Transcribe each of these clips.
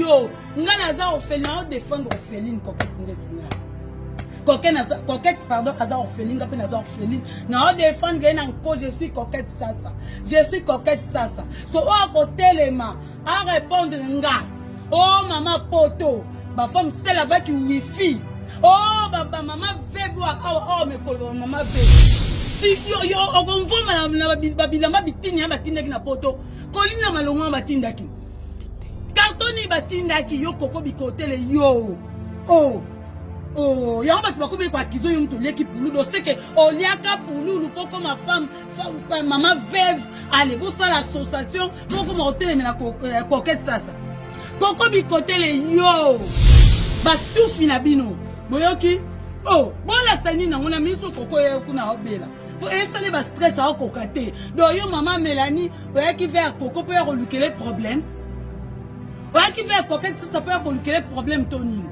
yo nga naza orphelin on défendre orpheline coquette ndetinga coquette pardon aza orpheline ngapi naza orpheline na on défendre na ko je suis coquette sasa so o kotelema a répondre nga oh maman poto ma femme celle avec wifi oh baba maman vebo oh me kolo maman vebo si yo on voit na babilamba bitini ya batindaki na poto kolina malongo batindaki cartoni batindaki yo koko bikotele yo oh y'a pas de beaucoup quoi qu'ils ont tout l'équipe pour nous donc c'est que on y a qu'à pour nous pour ma femme maman veuve allez vous ça l'association pour comment monter mais la coquette ça coco bikote les yo ba tout finabino boyoki oh bon la tani na on a mis sur coco kuna obela pour installer ba stress à cocaté donc yo maman Mélanie voyez qui fait coco pour reluquer les problèmes voyez qui fait coquette ça peut reluquer les problèmes Tony.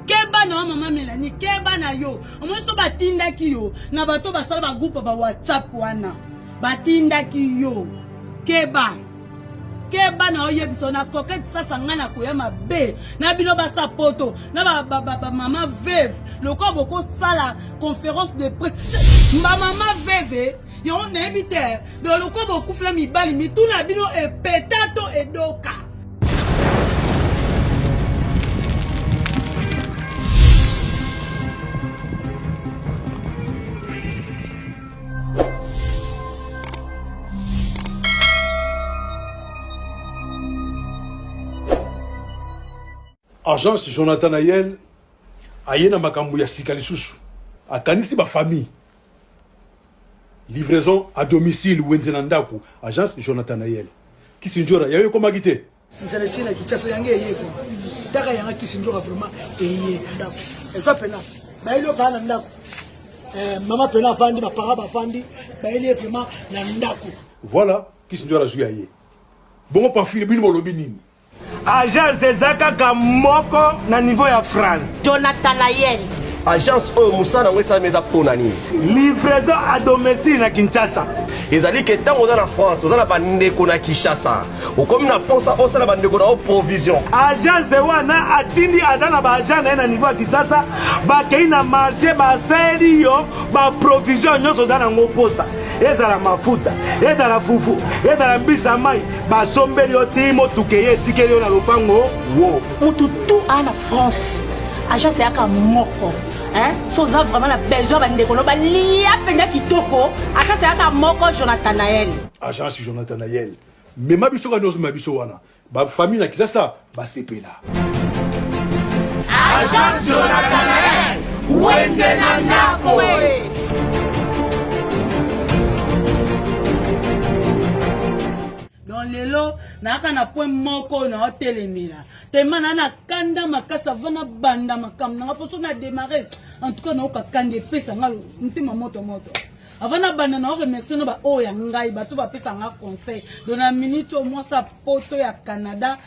Keba na maman Mélanie, keba na yo. Omo so batinda ki yo. Na bato basala ba groupe ba WhatsApp wana. Batinda ki yo. Keba na oye biso na coquette sasa ngana koya mabe. Na bino ba sapoto. Na ba maman veuve. Loko boko sala conférence de presse. Ma maman veuve, yo na ebiter. Do loko boko fla mi bali mi tuna bino e petato e doka. Agence Jonathan Ayel ayena makambo ya sika lisusu akanisi ba famille livraison à domicile wenzena ndaku agence Jonathan Ayel kisinjora yayo koma gite nzala sina kichaso yange yeko taka yanga kisinjora vraiment eye ndaku efa pena bailo bana ndaku mama pena fandi ba para ba fandi baile vraiment na ndaku voilà kisinjora zuya ye bongo pamphile bino bolobi nini agence ezaka kamoko na niveau ya France. Jonathan Ayel. Agence oyo musana ngwesa meza pona nini. Livraison à domicile na Kinshasa. Ezali ke tango za na France, oza na bandeko na Kinshasa. Okomi na posa osala bandeko na provision. Agence wana atindi azana ba agent na niveau ya Kinshasa, ba kei na marché ba seri yo, ba provision nyonso za na ngoposa. Ezala mafuta, ezala fufu, ezala mbisa mai, ba sombeli yo timo tukeye tikeli yo na lopango. Wo, Mutu tout en France. Agence yaka moko. Hein? So ça vraiment la besoin bandeko no ba lia penda kitoko. Agence yaka moko Jonathan Ayel. agence Jonathan Ayel mais mabiso ka nozo mabiso wana ba famille na kisasa ba sepela Agence Jonathan Ayel. Wendena ndako. Dans lelo naka na point moko na hotelemela temana na kanda makasa vana banda makam na poso na démarrer en tout cas na okakande pesa ngalo ntima moto avana banda na remercier no ba o ya ngai bato ba pesa nga conseil dans la minute au moins sa poto ya Canada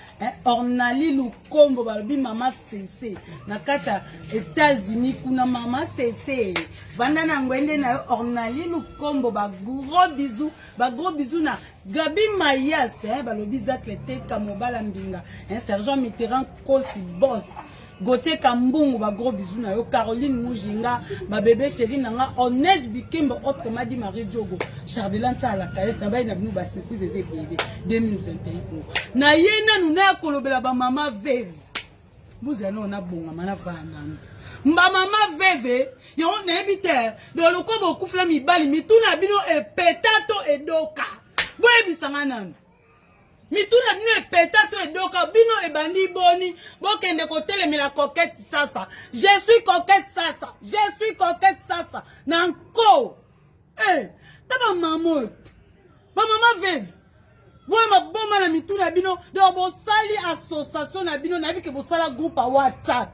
Ornali Lukombo balobi mama CC na kata États-Unis kuna mama CC vanda na ngwende na Ornali Lukombo ba gros bisous na Gabi Mayas balobi zaklete kamobala mbinga sergent Mitterrand kosi boss Gauthier Kambungu ba gros bisous na yo Caroline Mujinga ba bébé chéri nanga Onej Bikimbo autrement dit Marie Diogo Chardelan ça la caille na ba binu ba surprise eze bébé 2021 na yena nous na kolobela ba mama veuve vous allez on a bonga mana vana mba mama veuve yo na ebiter de lokobo kufla mi bali mi tuna bino e petato e doka boye bisanga nanu mituna bino e petato e doka bino e bandi boni bokende kotele mi la coquette sasa je suis coquette sasa nanko taba mamo ba mama veuve boye maboma na mituna bino do bo sali association na bino na bike bo sala groupe à WhatsApp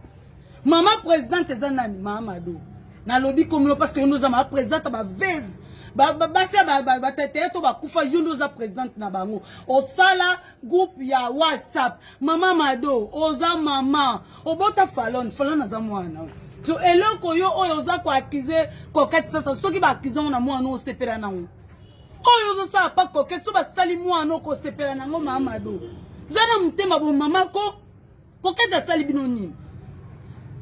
mama présidente ezanani mama do na lobby comme parce que nous avons présidente ba veuve ba tete to ba kufa yondo za présidente na bango o sala groupe ya WhatsApp mama mado oza mama obota falon za mwana to eloko yo oyo za ko accuser coquette sasa soki ba accuser na mwana o sepela nango oyo zo sa pa coquette to ba sali mwana ko sepela nango mama mado zana mtema bo mama ko Coquette a sali bino nini.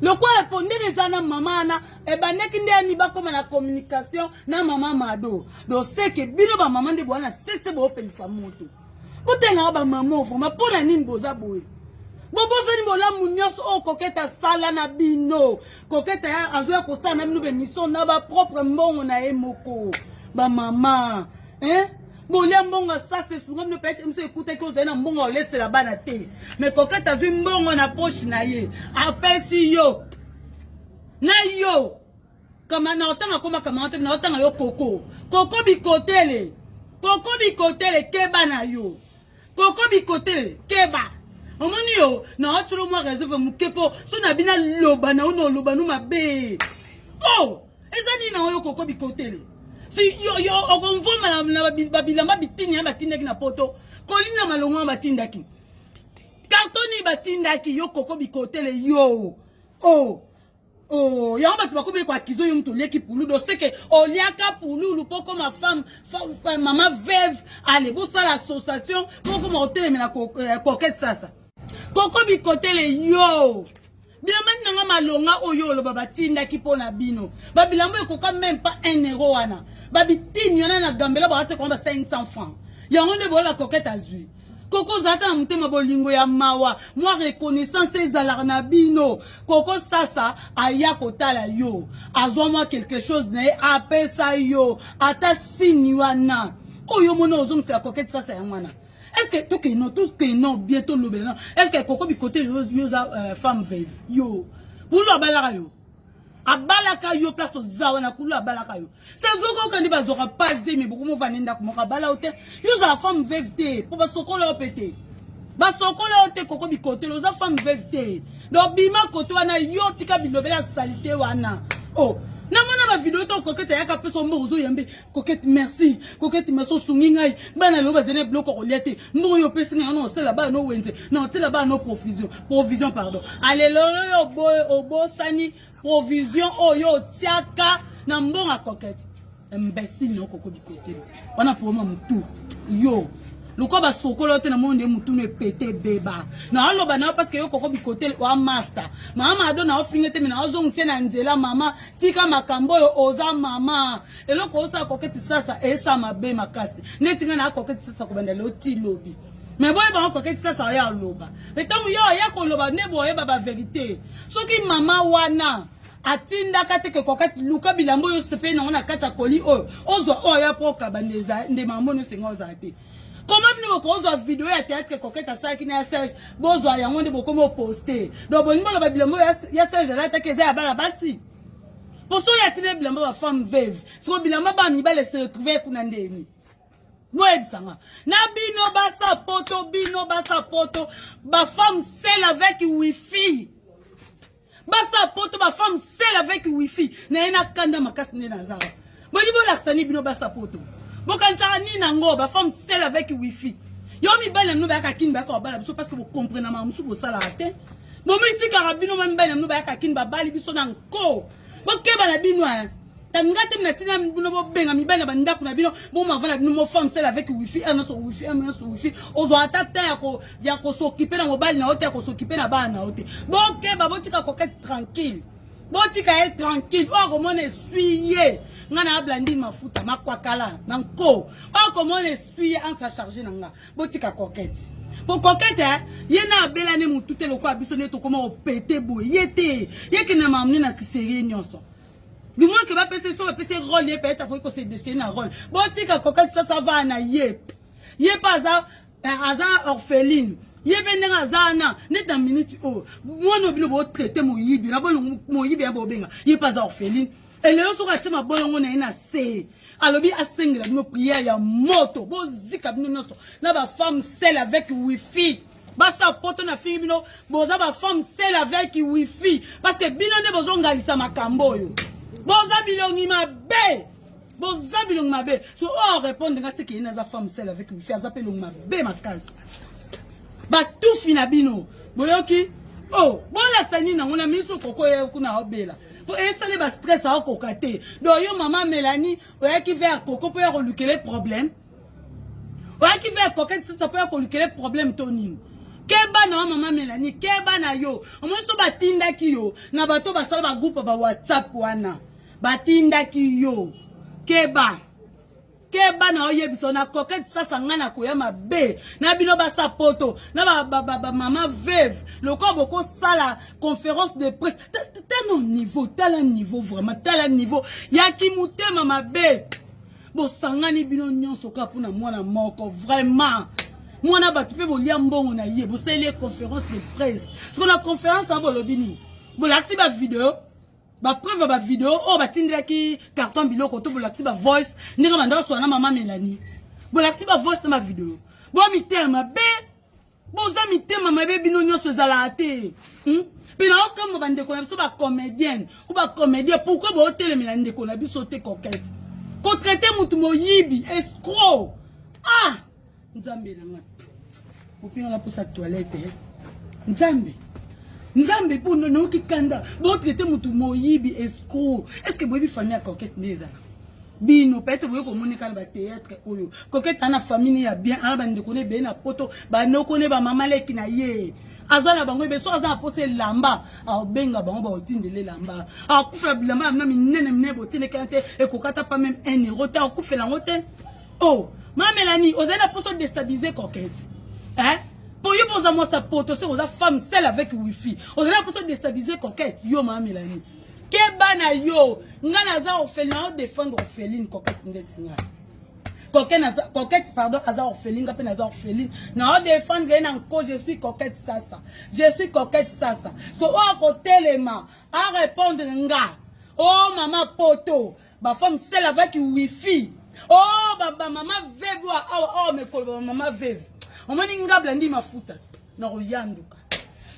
Le quoi répondre les ana mamana et bandeki ndeni ba comme la communication na maman mado. Donc c'est que bino ba maman de boana c'est bo pelisa moto. Botenga ba maman vraiment pour la nini boza boy. Bobo zani bola munyos o Coquette sala na bino. Coquette azoya ko sa na bino be mission na ba propre mbongo na emoko. Ba maman, hein? Bolia mbongo ça c'est souvent ne peut être monsieur écouter que vous avez un mbongo laisse la banate. Mais Coquette a vu mbongo na poche na ye. Apesi yo. Na yo. Comme na otanga koma kama na otanga yo koko. Koko bikotele. Koko bikotele keba na yo. Koko bikotele keba. Omoni yo na otulu mo réserve mukepo so na bina loba na ono loba no mabe. Oh, ezani na yo koko bikotele. Si yo on voit na babilamba bitini ya batindaki na poto. Kolina malongo batindaki. Cartoni batindaki yo koko bikotele yo. Oh, ya on va ko kwa kizo yo mto leki pulu do c'est que oliaka pulu poko ma femme maman veuve allez bo ça l'association poko mo hôtel mais la Coquette sasa. Koko bikotele yo. Bien maintenant malonga oyo lo baba tinda ki pona bino. Babilambo ekoka même pas 1 euro wana. Babitini yana na gambela ba te ko 500 francs. Ya on de bola Coquette azui. Koko zata na mutema bolingo ya mawa. Moi reconnaissance ezala na bino. Koko sasa aya kotala yo. Azwa moi quelque chose ne apesa yo. Ata sini wana. Oyo mono ozonga la Coquette sasa ya mwana. Est-ce que tout que non bientôt le non est-ce que Coco Bikoté yo femme veuve yo pour lo abalaka yo abalaka yo place ozawa na kulu abalaka yo c'est zoko kandi bazora pas mais beaucoup mo vanenda ko moka bala hotel yo za femme veuve te pour basokola opete basokola hotel Coco Bikoté lo za femme veuve te donc bima koto wana yo tika bilobela salité wana oh. Na mona ba vidéo to Coquette ya ka peso mbozo yembe Coquette merci sungi ngai bana lo bazene bloco ko liete mbo yo pesi nga no sela ba no wenze no tela ba no provision pardon allez lo obo sani provision oyo tiaka na mbonga Coquette imbécile no Coco Bikoté wana pour moi mutu yo loko ba sokolo te na monde mutu ne pété beba na aloba na parce que yo Coco Bikoté wa master mama ado na ofingete na ozongse na nzela mama tika makambo yo oza mama eloko osa Coquette sasa esa mabe makasi netinga na Coquette sasa ko banda lo ti lobi mais boye ba Coquette sasa ya loba etangu yo ya ko loba ne boye ba vérité soki mama wana atinda kate ke Coquette luka bilambo yo sepe na ona kata koli o ozo oya poka bandeza nde mamono sengoza te. Comment nous cause vidéo à théâtre que Coquette a ça qui n'a Serge bozo yango de beaucoup poster donc bonimo le bilambo ya Serge là ta keza ba la basi pour ça ya tine bilambo ba femme veuve so bilambo ba mi ba le se retrouver kuna ndeni boye sanga na bino basa poto ba femme seule avec wifi basa poto ba femme seule avec wifi na ina kanda makasi ne na zara bonimo la stani bino basa poto Bokantara ni nango ba femme seule avec wifi. Yo mi bana no ba ka kin ba ka bala biso parce que vous comprenez ma musu bo sala ate. Mo mi ti karabino ma bana no ba ka kin ba bali biso na nko. Bo ke bana bino hein. Tangate na tina bino bo benga mi bana banda kuna bino bo ma vala bino mo femme seule avec wifi ana so wifi ana so wifi. Ozo atata ya ko s'occuper na mobile na hotel ko s'occuper na bana hotel. Bo ke ba bo tika Coquette tranquille. Bo tika être tranquille. O comment essuyer. Ngana ablandi mafuta makwakala nanko o comment essuyer en sa charger nanga botika Coquette pour Coquette yena abela ne mutute loko abisone to comment péter boy yete yeke na mamni na kiseri nyonso du moins que va passer so va passer rôle peut-être pour se déchirer na rôle botika Coquette ça va na ye pas ça orpheline yebe nenga zana ne dans minute oh moi no bino bo traiter mo yibi na bo mo yibi ya bo benga ye pas orpheline. Et les autres sont à bon na ina se alobi asengela bino prière ya moto bo zika bino noso na ba femme seule avec wifi basa poto na fille bino boza ba femme seule avec wifi parce que bino ne bozo ngalisa makambo yo boza bilongi mabe so on répondre nga ce qui na za femme seule avec wifi azape longi mabe makasi ba tout fina bino boyoki oh bona tani na ngona miso koko ya kuna obela et ça les stress à cocater donc yo maman Mélanie oya qui fait coco pour reluquer les problèmes oya qui fait Coquette ça peut reluquer les problèmes Tony Keba na maman Mélanie, keba na yo. Omo so batinda ki yo. Na bato basala ba groupe ba WhatsApp wana. Batinda ki yo. Keba. Keba na oye biso na coquette sasa ngana koya mabe. Na bino ba sapoto. Na ba maman veuve. Le corps beaucoup sala conférence de presse. Tel un niveau vraiment, tel un niveau. Yaki mute mama be. Bo sangani bino nyonso ka puna mwana moko vraiment. Moi, na batipe bo liambongo na ye, bo les conférences de presse. Parce qu'on a conférence en bolobini. Bo laxi ba vidéo, ba preuve ba vidéo, oh ba tindra ki carton bilo koto bo laxi ba voice, ndinga manda so na maman Mélanie. Bo laxi ba voice na ma vidéo. Bo mi tema be, bo za mi tema ma be bino nyonso zala ate. Pina okam ba ndeko na biso ba comédienne, ou ba comédien, pourquoi bo hôtel Mélanie ndeko na biso te coquette. Ko traiter mutu moyibi, escroc. Ah! Nzambe na nga. Opinga la pour sa toilette. Nzambe pour no ki kanda. Bo traiter mutu moyibi escroc. Est-ce que boyebi famille a coquette neza? Bino peut-être boye ko monika ba théâtre oyo. Coquette ana famille ya bien, ana bande connaît bien na poto, ba no connaît ba mama leki na ye. Azana bango be so azana pose lamba. A benga bango ba otindele lamba. A kufa bilamba na minene botine kante e kokata pas même 1 euro ta kufa la ngote. Oh ma Mélanie, vous allez pour se déstabiliser coquette. Hein? Pour you poser moi sa pote, c'est aux femmes celle avec wifi. Vous allez pour se déstabiliser coquette. Yo ma Mélanie. Keba na yo, ngana za orphelin défendre orpheline coquette ndetinga. Coquette pardon, azar orpheline, gape na orpheline. Na défendre encore je suis coquette sasa. Je suis coquette sasa. So au côté les mains, à répondre nga. Oh maman poto, ba femme celle avec wifi. Oh baba mama veve oh me ko mama veve omoni ngabla ndi mafuta na royanduka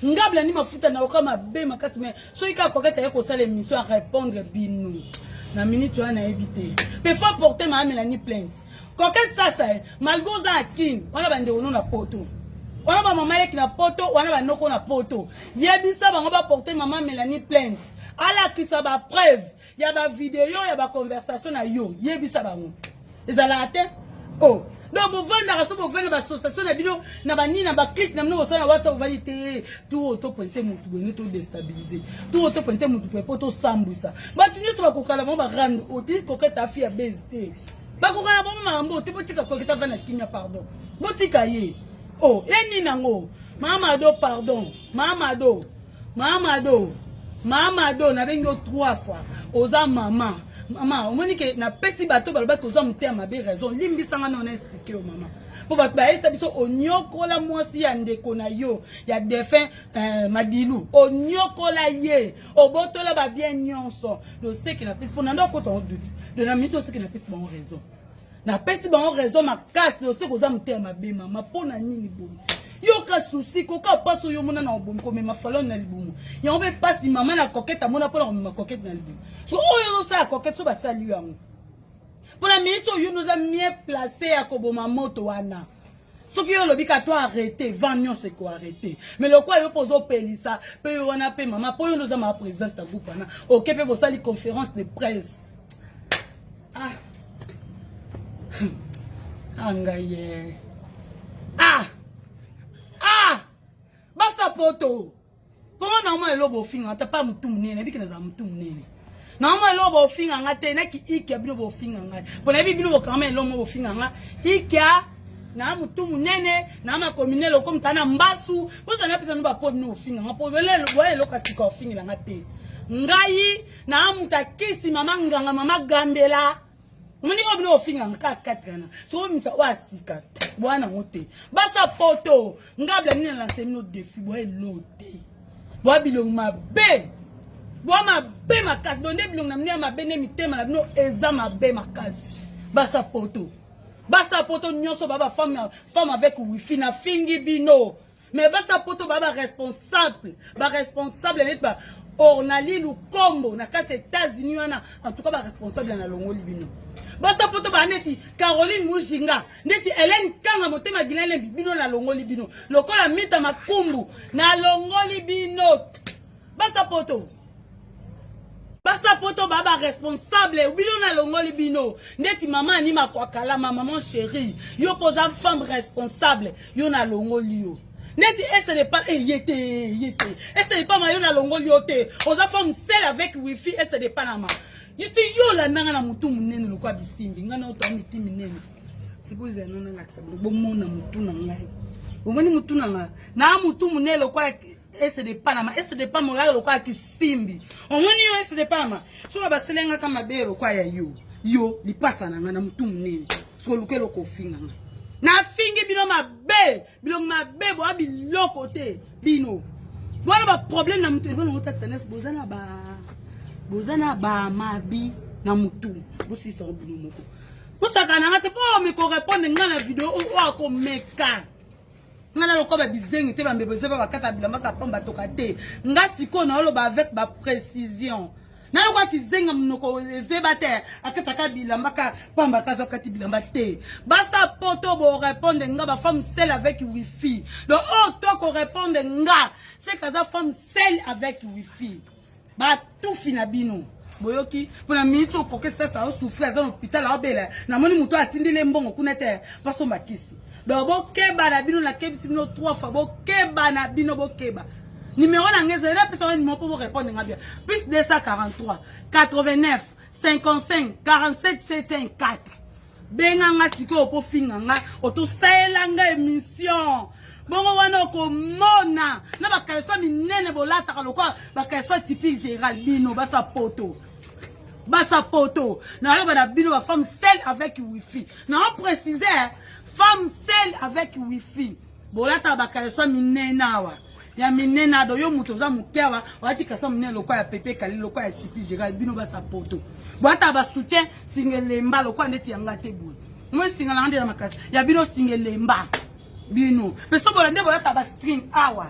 ngabla ndi mafuta na okama be makasi mais so ika koketa yako sala émission à répondre binu na minute wana éviter mais faut porter ma Mélanie plainte koketa sasa malgoza akin wana bande ono na poto wana ba mama leki na poto wana ba noko na poto yebisa bango ba porter maman Mélanie plainte ala kisa ba preuve ya ba vidéo ya ba conversation na yo yebisa bango ezalate oh donc vous vendez la raison vous vendez la association na bino na ba ni na ba click na mno na WhatsApp valité tout auto pointer mutu boni to déstabiliser tout auto pointer mutu pour to sambusa ba tu nyoso ba kokala ba rendre oti koketa fia bezte ba kokala ba mambo te botika koketa vana kimia pardon botika ye oh eni nango mama do pardon mama do na bengo 3 fois oza mama on m'a dit que na pesi bato balba ko za muté ma be raison limbi sanga na on expliquer au maman pour ba ba esa biso onyoko la mwasi ya ndeko na yo ya défunt Madilu onyoko la ye obotola ba bien nyonso do ce qui na pesi pour nando ko ton doute de na mito ce qui na pesi bon raison na pesi bon raison ma casse do ce ko za muté ma be mama pona nini bo yo ka souci ko ka paso yo mona na obom ko me mafalo na libumu ya obe pasi mama na coquette mona pona ma coquette na libumu so oyo sa coquette so ba sali yango pona minute yo nous a mieux placé à koboma moto wana so ki yo lobi ka to arrêter vanyo c'est ko arrêter mais le quoi yo pozo pelisa pe yo wana pe mama po yo nous a ma présente à groupe wana OK pe bo sali conférence de presse angaye basa poto pour na moi lobo finga ta pas mutu munene bikina za mutu munene na moi lobo finga ngate na ki iki bino bo finga ngai pour na bino bo quand même lomo bo finga nga ikia na mutu munene na ma communel comme tana mbasu bozo na pesa no ba po bino finga nga po belelo wa lo kasika finga ngate ngai na mutakisi mama nganga mama gambela muni obino finga nga 4 na so misa wasika bwana ngote basa poto ngabla nini na semino défi boye lote boa bilong mabe boa mabe makasi donde bilong na mnia mabe ne mitema na bino eza mabe makasi basa poto nyonso baba femme avec wifi na fingi bino mais basa poto baba responsable net ba Ornali Lukombo na kati États-Unis wana en tout cas ba responsable na longo libino basa poto ba neti Caroline Mujinga neti Hélène Kanga motema gilele bibino na longo libino lokola mita makumbu na longo libino basa poto baba responsable bino na longo libino neti mama ni makwakala maman chérie yo posa femme responsable yo na longo lio Neti est-ce n'est pas yete. Est-ce n'est pas mayo na longo yote. Aux femmes seul avec wifi est-ce n'est pas nama. Yete yo la nanga na mutu munene lokwa bisimbi. Ngana oto amiti minene. Sibuze nona nakisabulu. Bomona mutu na ngai. Bomoni mutu na ngai. Na mutu munene lokwa est-ce n'est pas nama. Est-ce n'est pas molala lokwa kisimbi. Omoni yo est-ce n'est pas nama. So baselenga kama be lokwa ya yo. Yo li passa na ngana mutu munene. So lokelo ko finga. Na fingi bino mabe bo abi lokote bino voilà ba problème na mutu bino ngota-tenes bozana ba mabi na mutu bosi so bino moko bosaka na ngate po me ko répondre ngana vidéo o ako meka ngana lokwa ba bizengi te ba mbebeze ba bakata bilamba ka pamba toka te ngasiko na oloba avec ba précision. Na lokwa kizenga mnoko ezebate akataka bilamba ka pamba kazo kati bilamba te basa poto bo répondre nga ba femme seule avec wifi donc to ko répondre nga c'est kaza femme seule avec wifi ba tout fina bino boyoki pona minute ko ke ça souffrir dans l'hôpital à bela na moni muto atindile mbongo kunete paso makisi donc bo keba na bino na kebisi bino 3 fois bo keba na bino bo keba. Numéro d'anglaise, la personne numéro pour vous répondre bien. Plus 243 89 55 47 74. Benganga siko po finganga oto saelanga émission. Bongo wana ko mona na ba kalso minene bolata kalokwa ba kalso typique Gérald Bino basa poto. Na alo ba bino ba femme seule avec wifi. Na on préciser femme seule avec wifi. Bolata ba kalso minene awa. Ya minena do yo muto za mukewa wati kaso minene lokwa ya pepe kali lokwa ya tipi Gérald Bino basa poto bwata ba soutien singelemba lokwa ndeti yanga te boy moi singala ngande na makasi ya bino singelemba bino peso bolande bolata ba string awa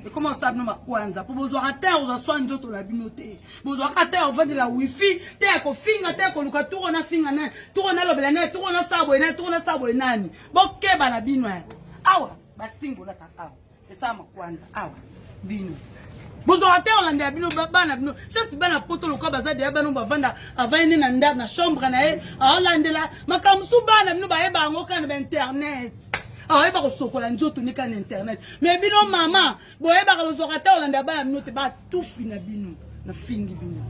et comment ça no makwanza po bozo rata oza swa njoto la bino te bozo rata ovandi la wifi te ko finga te ko luka turo na finga na turo na lobela na turo na sabo nani bokeba na bino awa ba string bolata awa ça ma kwanza awa bino bozo ate olanda bino bana bino chasi bana poto lokwa bazadi ya bana bavanda avane na nda na chambre na e olandela makamsu bana bino ba yeba ngo kana ba internet yeba ko sokola njoto ni kana internet mais bino mama boyeba ko zoka ate olanda bana bino te ba tufi na bino na fingi bino